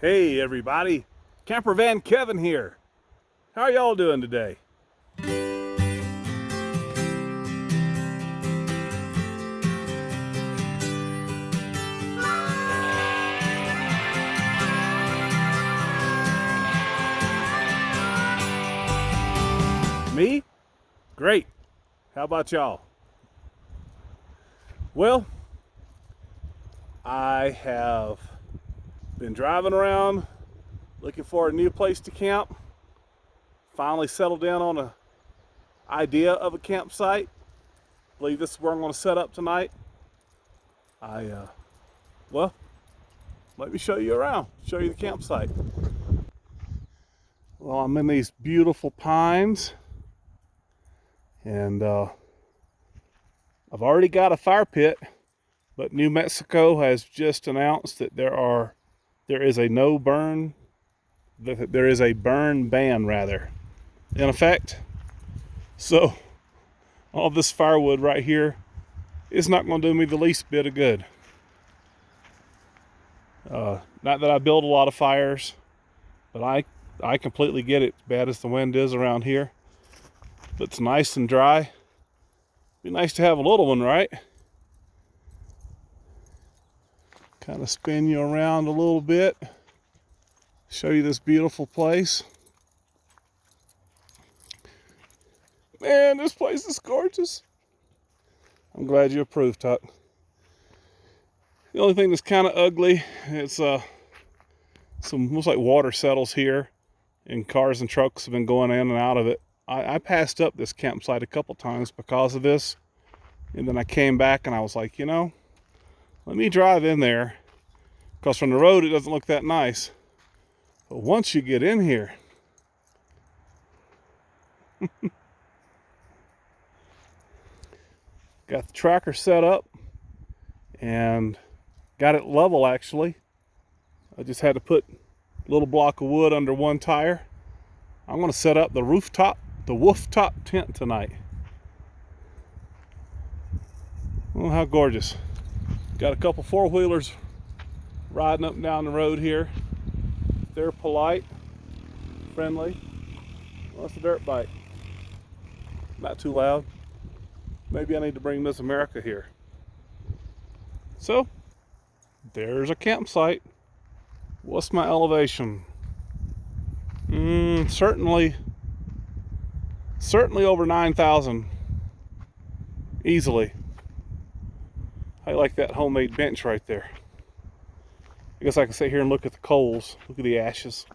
Hey everybody, Campervan Kevin here. How are y'all doing today? Me? Great. How about y'all? Well, I have been driving around looking for a new place to camp. Finally settled down on an idea of a campsite. Believe this is where I'm going to set up tonight. Well, let me show you around, show you the campsite. Well, I'm in these beautiful pines, and I've already got a fire pit, but New Mexico has just announced that there is a burn ban rather in effect. So all this firewood right here is not going to do me the least bit of good. Not that I build a lot of fires, but I completely get it, as bad as the wind is around here. But it's nice and dry. Be nice to have a little one, right? Kind of spin you around a little bit. Show you this beautiful place. Man, this place is gorgeous. I'm glad you approve, Tuck. The only thing that's kind of ugly, it's some looks like water settles here, and cars and trucks have been going in and out of it. I passed up this campsite a couple times because of this, and then I came back and I was like, you know, let me drive in there, because from the road it doesn't look that nice. But once you get in here, got the tracker set up and got it level actually. I just had to put a little block of wood under one tire. I'm going to set up the WOOF top tent tonight. Oh, how gorgeous. Got a couple four-wheelers riding up and down the road here. They're polite, friendly. Well, that's a dirt bike. Not too loud. Maybe I need to bring Miss America here. So, there's a campsite. What's my elevation? Certainly over 9,000. Easily. I like that homemade bench right there. I guess I can sit here and look at the coals. Look at the ashes.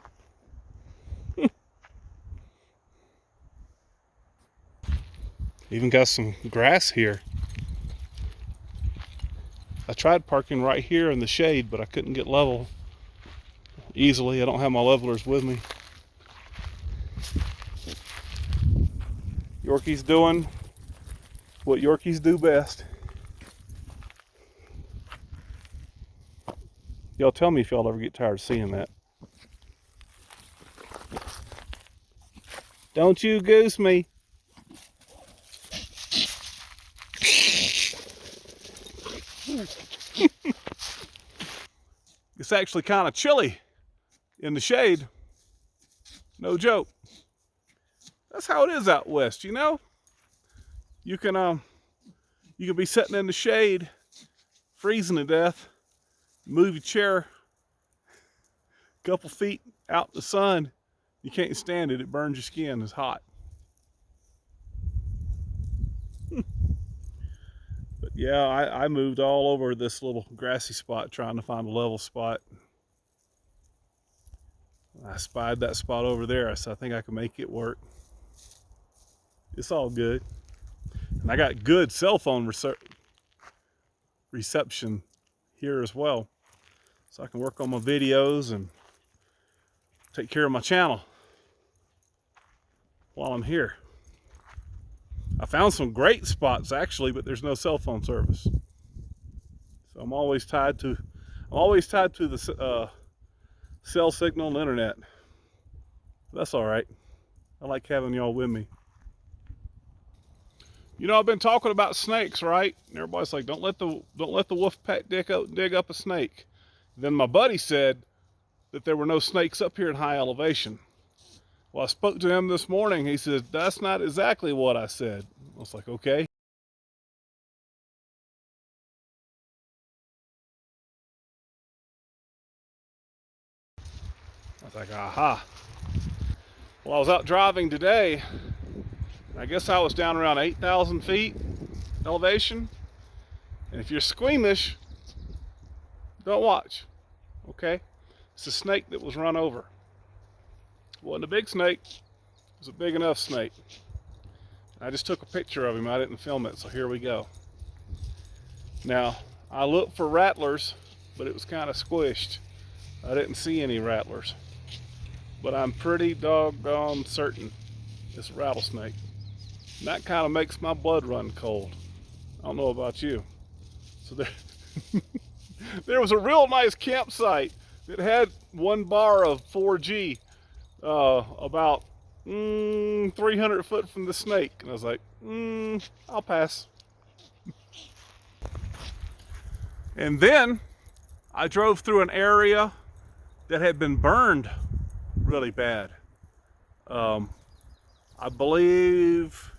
Even got some grass here. I tried parking right here in the shade, but I couldn't get level easily. I don't have my levelers with me. Yorkie's doing what Yorkies do best. Y'all tell me if y'all ever get tired of seeing that. Don't you goose me. It's actually kind of chilly in the shade. No joke. That's how it is out west, you know? You can be sitting in the shade, freezing to death, move your chair a couple feet out in the sun. You can't stand it. It burns your skin. It's hot. But yeah, I moved all over this little grassy spot trying to find a level spot. I spied that spot over there. I said, I think I can make it work. It's all good. And I got good cell phone reception here as well. So I can work on my videos and take care of my channel while I'm here. I found some great spots actually, but there's no cell phone service. So I'm always tied to the cell signal and internet. That's all right. I like having y'all with me. You know, I've been talking about snakes, right? And everybody's like, don't let the wolf pack dig up a snake. Then my buddy said, that there were no snakes up here in high elevation. Well, I spoke to him this morning. He said, that's not exactly what I said. I was like, okay. I was like, aha. Well, I was out driving today. I guess I was down around 8,000 feet elevation. And if you're squeamish, don't watch, okay? It's a snake that was run over. It wasn't a big snake, it was a big enough snake. I just took a picture of him, I didn't film it, so here we go. Now, I looked for rattlers, but it was kind of squished. I didn't see any rattlers. But I'm pretty doggone certain it's a rattlesnake. And that kind of makes my blood run cold. I don't know about you. So there was a real nice campsite that had one bar of 4G about 300 foot from the snake. And I was like, I'll pass. And then I drove through an area that had been burned really bad. I believe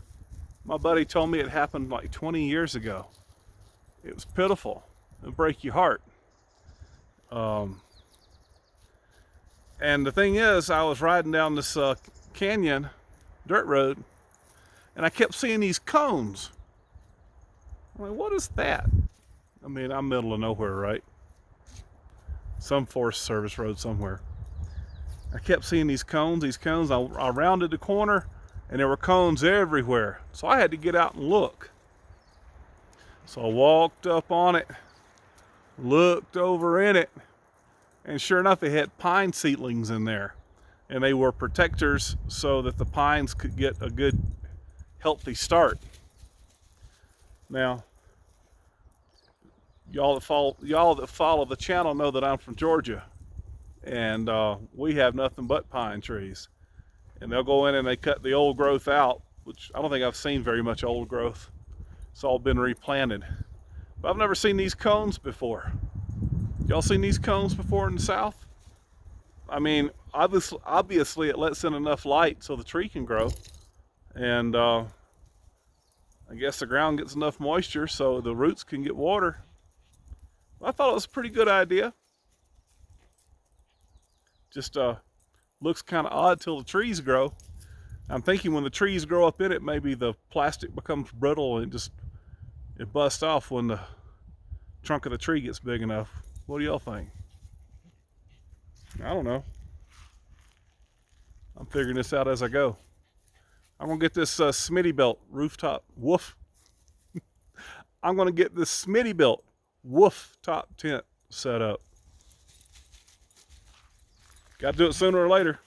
my buddy told me it happened like 20 years ago. It was pitiful. It'll break your heart. And the thing is, I was riding down this canyon dirt road, and I kept seeing these cones. I'm like, what is that? I mean, I'm middle of nowhere, right? Some Forest Service road somewhere. I kept seeing these cones. I rounded the corner, and there were cones everywhere. So I had to get out and look. So I walked up on it, looked over in it, and sure enough, it had pine seedlings in there. And they were protectors so that the pines could get a good, healthy start. Now, y'all that follow the channel know that I'm from Georgia. And we have nothing but pine trees. And they'll go in and they cut the old growth out, which I don't think I've seen very much old growth. It's all been replanted. But I've never seen these cones before. Y'all seen these cones before in the south? I mean, obviously it lets in enough light so the tree can grow. And I guess the ground gets enough moisture so the roots can get water. I thought it was a pretty good idea. Just looks kind of odd till the trees grow. I'm thinking when the trees grow up in it, maybe the plastic becomes brittle and it busts off when the trunk of the tree gets big enough. What do y'all think? I don't know. I'm figuring this out as I go. I'm gonna get this Smittybilt rooftop WOOF. I'm gonna get this Smittybilt WOOF top tent set up. Got to do it sooner or later.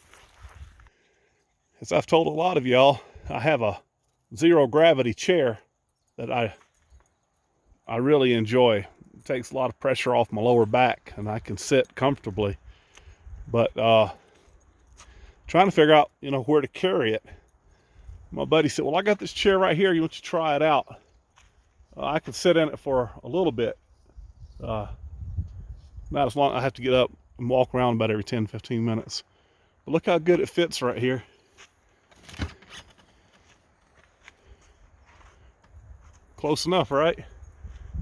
As I've told a lot of y'all, I have a zero gravity chair that I really enjoy. It takes a lot of pressure off my lower back and I can sit comfortably. But trying to figure out, where to carry it. My buddy said, well, I got this chair right here. You want to try it out? I can sit in it for a little bit. Not as long. I have to get up and walk around about every 10-15 minutes. But look how good it fits right here. Close enough, right?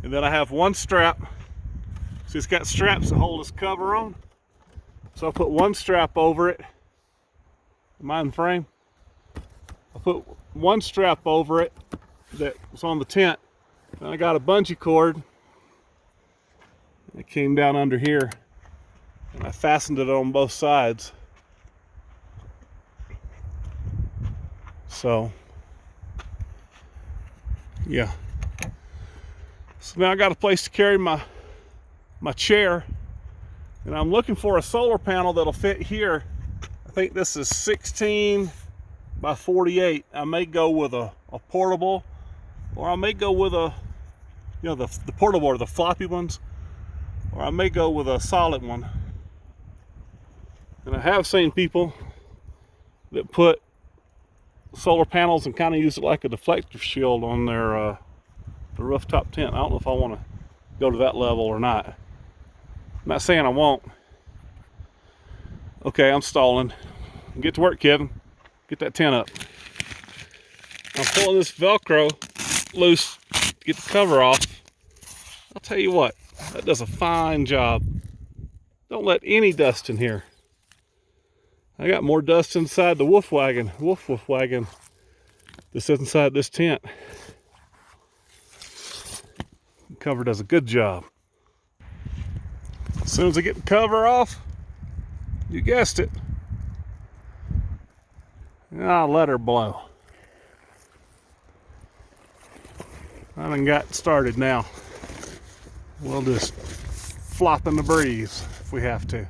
And then I have one strap. See, it's got straps to hold this cover on. So I put one strap over it. Am I in frame? I put one strap over it that was on the tent. Then I got a bungee cord. It came down under here. And I fastened it on both sides. So, yeah. So now I got a place to carry my chair. And I'm looking for a solar panel that'll fit here. I think this is 16 by 48. I may go with a portable, or I may go with a, the portable or the floppy ones, or I may go with a solid one. And I have seen people that put solar panels and kind of use it like a deflector shield on their the rooftop tent. I don't know if I want to go to that level or not. I'm not saying I won't. Okay, I'm stalling. Get to work, Kevin. Get that tent up. I'm pulling this Velcro loose to get the cover off. I'll tell you what, that does a fine job. Don't let any dust in here. I got more dust inside the WOOF wagon, WOOF wagon, that sits inside this tent. The cover does a good job. As soon as I get the cover off, you guessed it, I'll let her blow. I done got started now. We'll just flop in the breeze if we have to.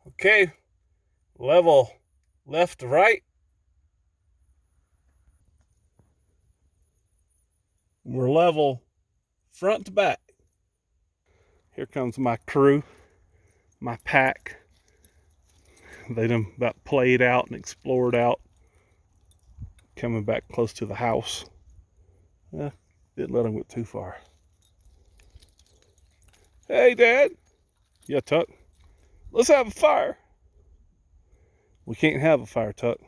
Okay, level left to right. We're level front to back. Here comes my crew, my pack. They done about played out and explored out. Coming back close to the house. Didn't let them get too far. Hey, Dad. Yeah, Tuck. Let's have a fire. We can't have a fire, Tuck.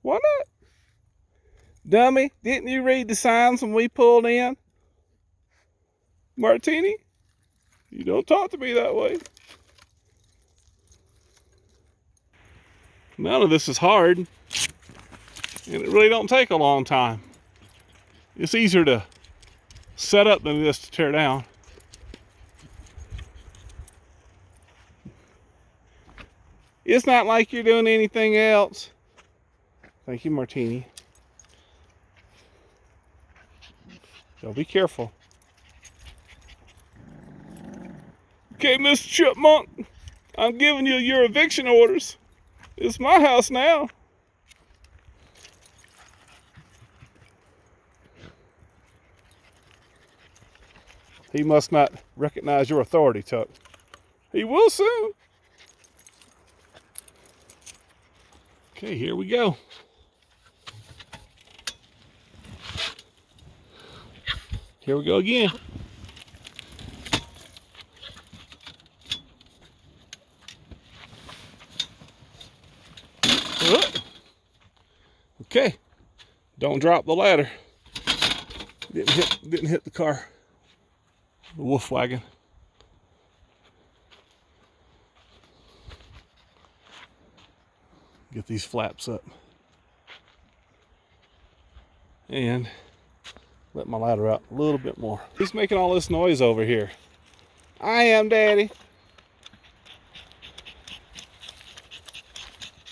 Why not? Dummy, didn't you read the signs when we pulled in? Martini, you don't talk to me that way. None of this is hard, and it really don't take a long time. It's easier to set up than it is to tear down. It's not like you're doing anything else. Thank you, Martini. So be careful. Okay, Mr. Chipmunk, I'm giving you your eviction orders. It's my house now. He must not recognize your authority, Tuck. He will soon. Okay, here we go. Here we go again. Okay, don't drop the ladder. Didn't hit the car, the WOOF wagon. Get these flaps up and let my ladder out a little bit more. Who's making all this noise over here? I am, Daddy.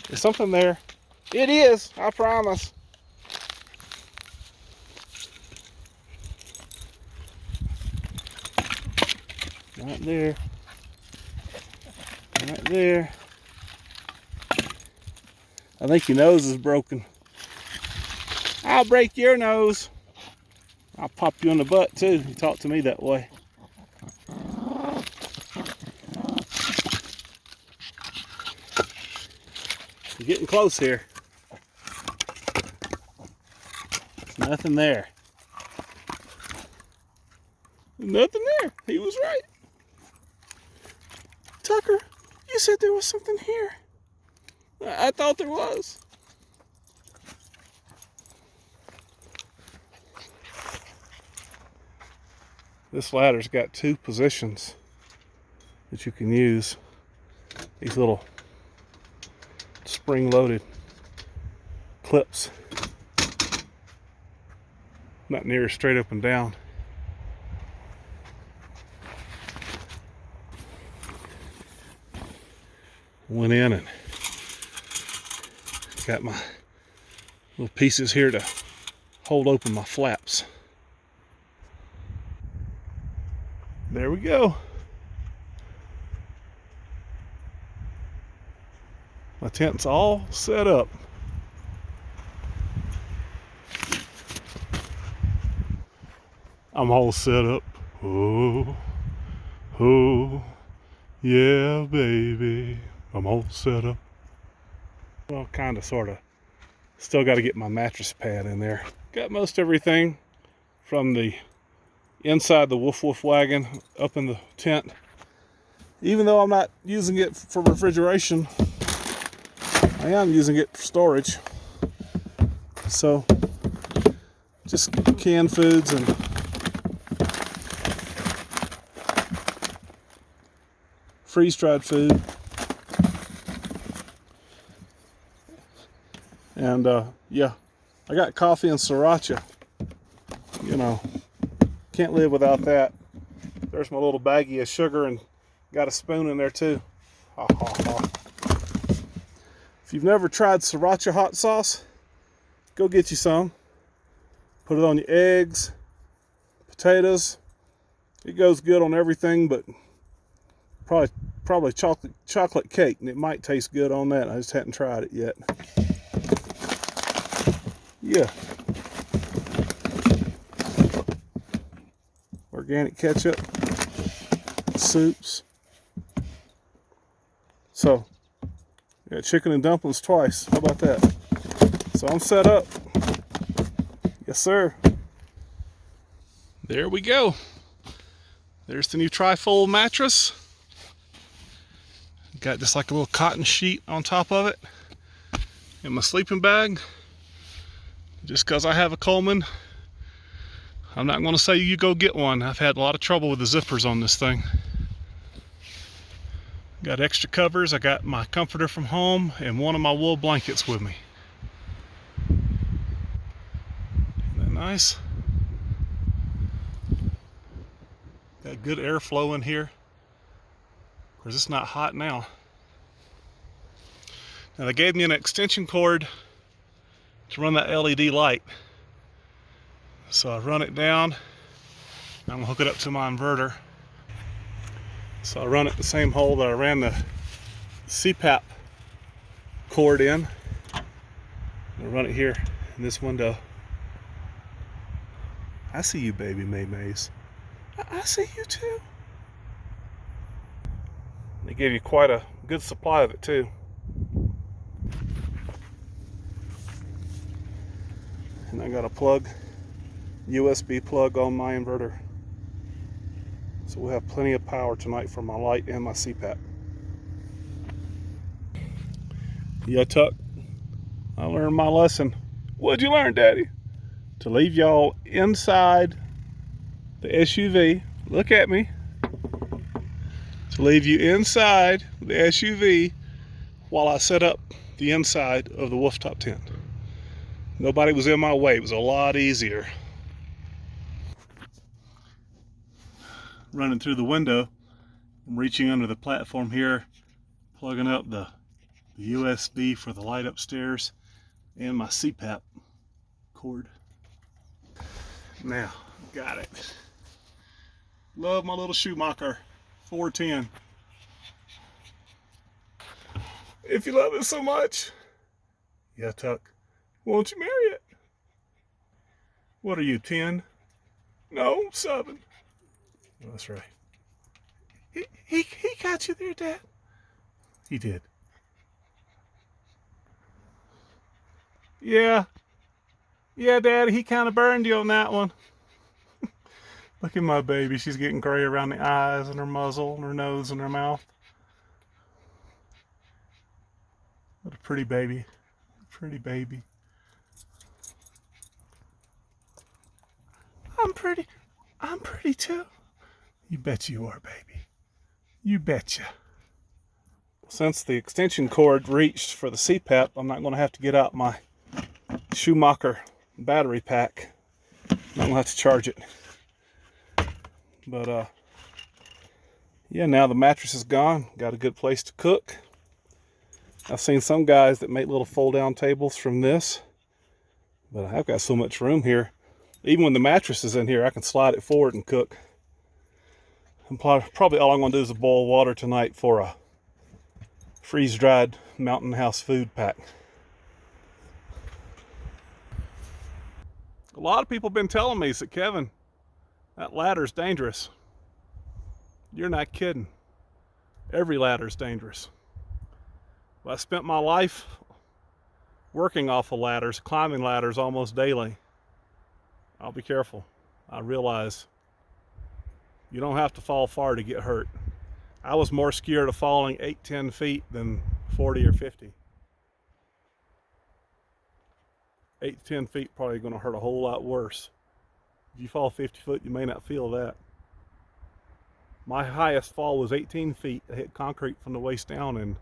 Is something there? It is, I promise. Right there. Right there. I think your nose is broken. I'll break your nose. I'll pop you in the butt too. You talk to me that way. You're getting close here. There's nothing there. There's nothing there. He was right. Tucker, you said there was something here. I thought there was. This ladder's got two positions that you can use. These little spring-loaded clips. Not near straight up and down. Went in and got my little pieces here to hold open my flaps. There we go. My tent's all set up. I'm all set up. Oh, oh, yeah, baby. I'm all set up. Well, kind of, sort of. Still got to get my mattress pad in there. Got most everything from the inside the WOOF wagon up in the tent. Even though I'm not using it for refrigeration, I am using it for storage. So, just canned foods and freeze-dried food. And yeah, I got coffee and sriracha. You know, can't live without that. There's my little baggie of sugar and got a spoon in there too. Ha ha ha. If you've never tried sriracha hot sauce, go get you some. Put it on your eggs, potatoes. It goes good on everything, but probably chocolate cake, and it might taste good on that. I just hadn't tried it yet. Yeah. Organic ketchup, soups. So, got chicken and dumplings twice. How about that? So I'm set up. Yes, sir. There we go. There's the new trifold mattress. Got just like a little cotton sheet on top of it. And my sleeping bag. Just because I have a Coleman, I'm not going to say you go get one. I've had a lot of trouble with the zippers on this thing. Got extra covers. I got my comforter from home and one of my wool blankets with me. Isn't that nice? Got good airflow in here. Of course, it's not hot now. Now they gave me an extension cord to run that LED light. So I run it down. I'm gonna hook it up to my inverter. So I run it the same hole that I ran the CPAP cord in. I'll run it here in this window. I see you, baby MaeMaes. I see you too. They gave you quite a good supply of it too. And I got a plug, USB plug on my inverter. So we'll have plenty of power tonight for my light and my CPAP. Yeah, Tuck, I learned my lesson. What'd you learn, Daddy? To leave y'all inside the SUV. Look at me. To leave you inside the SUV while I set up the inside of the WOOF top tent. Nobody was in my way. It was a lot easier. Running through the window, I'm reaching under the platform here, plugging up the USB for the light upstairs and my CPAP cord. Now, got it. Love my little Schumacher 410. If you love it so much, yeah, Tuck, won't you marry it? What are you, 10? No, 7. Oh, that's right. He got you there, Dad. He did. Yeah. Yeah, Dad, he kind of burned you on that one. Look at my baby. She's getting gray around the eyes and her muzzle and her nose and her mouth. What a pretty baby. Pretty baby. I'm pretty too. You bet you are, baby. You betcha. Since the extension cord reached for the CPAP, I'm not going to have to get out my Schumacher battery pack. I'm not going to have to charge it. But, yeah, now the mattress is gone. Got a good place to cook. I've seen some guys that make little fold-down tables from this. But I've got so much room here. Even when the mattress is in here, I can slide it forward and cook. And probably all I'm going to do is boil water tonight for a freeze-dried Mountain House food pack. A lot of people have been telling me that, Kevin, that ladder's dangerous. You're not kidding. Every ladder's dangerous. Well, I spent my life working off of ladders, climbing ladders almost daily. I'll be careful. I realize you don't have to fall far to get hurt. I was more scared of falling 8-10 feet than 40 or 50. 8-10 feet probably going to hurt a whole lot worse. If you fall 50 foot, you may not feel that. My highest fall was 18 feet. I hit concrete from the waist down in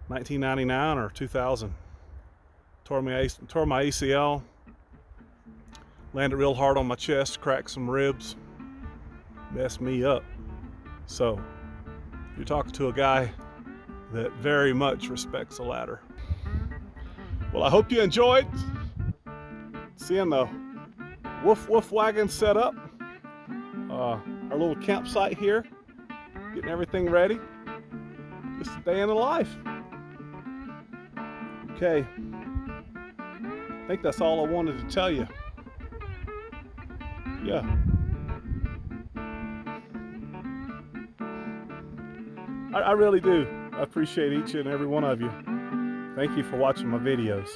1999 or 2000. Tore my ACL. Landed real hard on my chest, cracked some ribs. Messed me up. So, you're talking to a guy that very much respects a ladder. Well, I hope you enjoyed seeing the WOOF wagon set up. Our little campsite here, getting everything ready. Just a day in the life. Okay, I think that's all I wanted to tell you. Yeah. I really do. I appreciate each and every one of you. Thank you for watching my videos.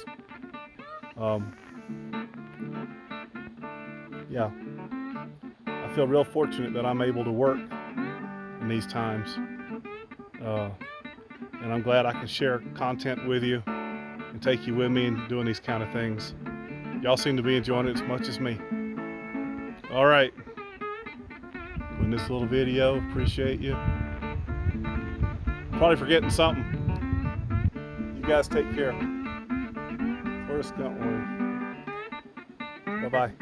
Yeah. I feel real fortunate that I'm able to work in these times. And I'm glad I can share content with you and take you with me in doing these kind of things. Y'all seem to be enjoying it as much as me. All right. Doing this little video, appreciate you. Probably forgetting something. You guys take care. Forrest Gump word. Bye-bye.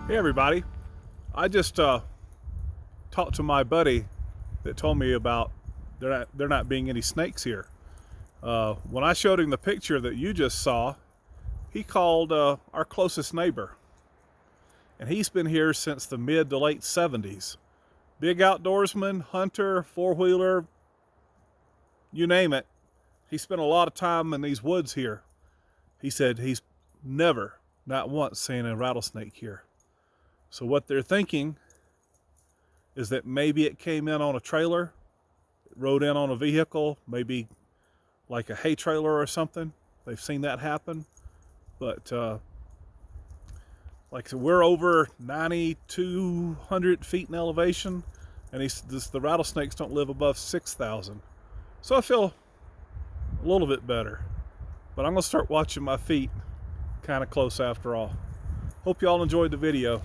Hey everybody, I just talked to my buddy that told me about there not being any snakes here. When I showed him the picture that you just saw, he called our closest neighbor, and he's been here since the mid to late 70s. Big outdoorsman, hunter, four-wheeler, you name it. He spent a lot of time in these woods here. He said he's never, not once, seen a rattlesnake here. So what they're thinking is that maybe it came in on a trailer, it rode in on a vehicle, maybe like a hay trailer or something. They've seen that happen. But like I said, we're over 9,200 feet in elevation, and the rattlesnakes don't live above 6,000. So I feel a little bit better. But I'm gonna start watching my feet kind of close after all. Hope y'all enjoyed the video.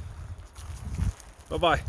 Bye-bye.